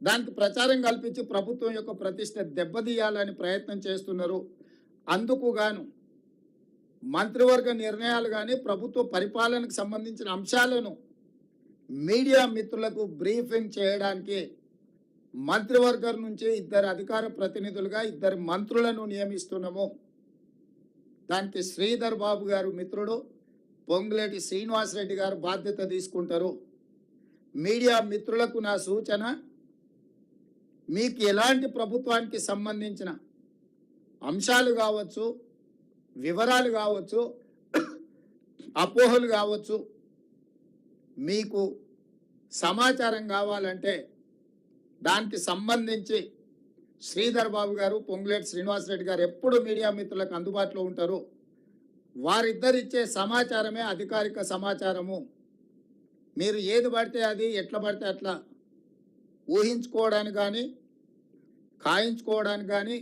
దానికి ప్రచారం కల్పించి ప్రభుత్వం యొక్క ప్రతిష్ట దెబ్బతీయాలని ప్రయత్నం చేస్తున్నారు. అందుకు గాను మంత్రివర్గ నిర్ణయాలు కానీ ప్రభుత్వ పరిపాలనకు సంబంధించిన అంశాలను మీడియా మిత్రులకు బ్రీఫింగ్ చేయడానికి మంత్రివర్గం నుంచి 2 అధికార ప్రతినిధులుగా 2 మంత్రులను నియమిస్తున్నాము. దానికి శ్రీధర్ బాబు గారు మిత్రుడు, పొంగులేటి శ్రీనివాసరెడ్డి గారు బాధ్యత తీసుకుంటారు. మీడియా మిత్రులకు నా సూచన, మీకు ఎలాంటి ప్రభుత్వానికి సంబంధించిన అంశాలు కావచ్చు, వివరాలు కావచ్చు, అపోహలు కావచ్చు, మీకు సమాచారం కావాలంటే దానికి సంబంధించి శ్రీధర్ బాబు గారు, పొంగులేటి శ్రీనివాసరెడ్డి గారు ఎప్పుడు మీడియా మిత్రులకు అందుబాటులో ఉంటారు. వారిద్దరిచ్చే సమాచారమే అధికారిక సమాచారము. మీరు ఏది పడితే అది, ఎట్లా పడితే అట్లా ఊహించుకోవడానికి కానీ, ఖాయించుకోవడానికి కానీ,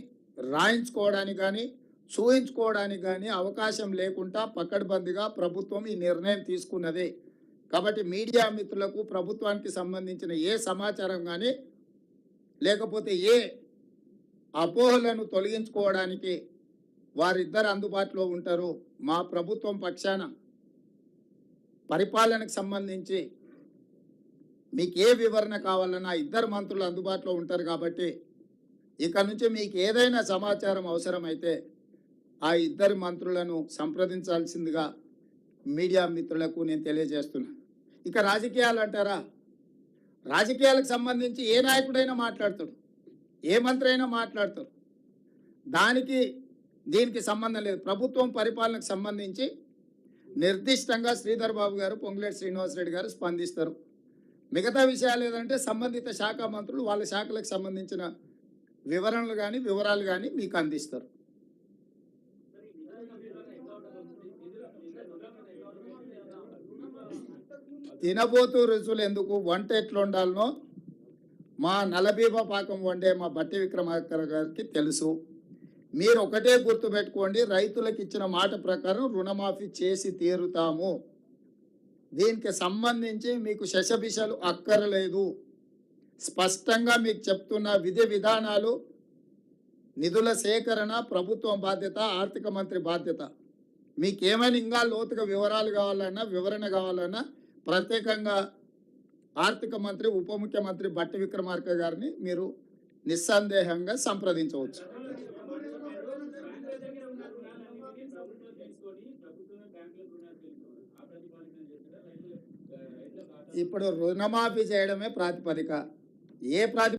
రాయించుకోవడానికి కానీ, చూయించుకోవడానికి కానీ అవకాశం లేకుండా పకడ్బందీగా ప్రభుత్వం ఈ నిర్ణయం తీసుకున్నది. కాబట్టి మీడియా మిత్రులకు ప్రభుత్వానికి సంబంధించిన ఏ సమాచారం కానీ, లేకపోతే ఏ అపోహలను తొలగించుకోవడానికి వారిద్దరు అందుబాటులో ఉంటారు. మా ప్రభుత్వం పక్షాన పరిపాలనకు సంబంధించి మీకు ఏ వివరణ కావాలన్నా 2 మంత్రులు అందుబాటులో ఉంటారు. కాబట్టి ఇక నుంచి మీకు ఏదైనా సమాచారం అవసరమైతే ఆ 2 మంత్రులను సంప్రదించాల్సిందిగా మీడియా మిత్రులకు నేను తెలియజేస్తున్నాను. ఇక రాజకీయాలు అంటారా, రాజకీయాలకు సంబంధించి ఏ నాయకుడైనా మాట్లాడతాడు, ఏ మంత్రి అయినా మాట్లాడతారు. దానికి దీనికి సంబంధం లేదు. ప్రభుత్వం పరిపాలనకు సంబంధించి నిర్దిష్టంగా శ్రీధర్ బాబు గారు, పొంగులేటి శ్రీనివాసరెడ్డి గారు స్పందిస్తారు. మిగతా విషయాలు ఏదంటే సంబంధిత శాఖ మంత్రులు వాళ్ళ శాఖలకు సంబంధించిన వివరాలు కానీ మీకు అందిస్తారు. తినబోతూ రుచులు ఎందుకు, వంట ఎట్లా ఉండాలనో మా నలబీబ పాకం వండే మా బట్టి విక్రమార్క గారికి తెలుసు. మీరు ఒకటే గుర్తుపెట్టుకోండి, రైతులకు ఇచ్చిన మాట ప్రకారం రుణమాఫీ చేసి తీరుతాము. దీనికి సంబంధించి మీకు శశబిషలు అక్కర్లేదు. స్పష్టంగా మీకు చెప్తున్న విధి విధానాలు, నిధుల సేకరణ ప్రభుత్వం బాధ్యత, ఆర్థిక మంత్రి బాధ్యత. మీకేమైనా ఇంకా లోతుగా వివరాలు కావాలన్నా, వివరణ కావాలన్నా ప్రత్యేకంగా ఆర్థిక మంత్రి, ఉప ముఖ్యమంత్రి బట్టి విక్రమార్క గారిని మీరు నిస్సందేహంగా సంప్రదించవచ్చు. ఇప్పుడు రుణమాఫీ చేయడమే ప్రాతిపదిక. ఏ ప్రాతిపదిక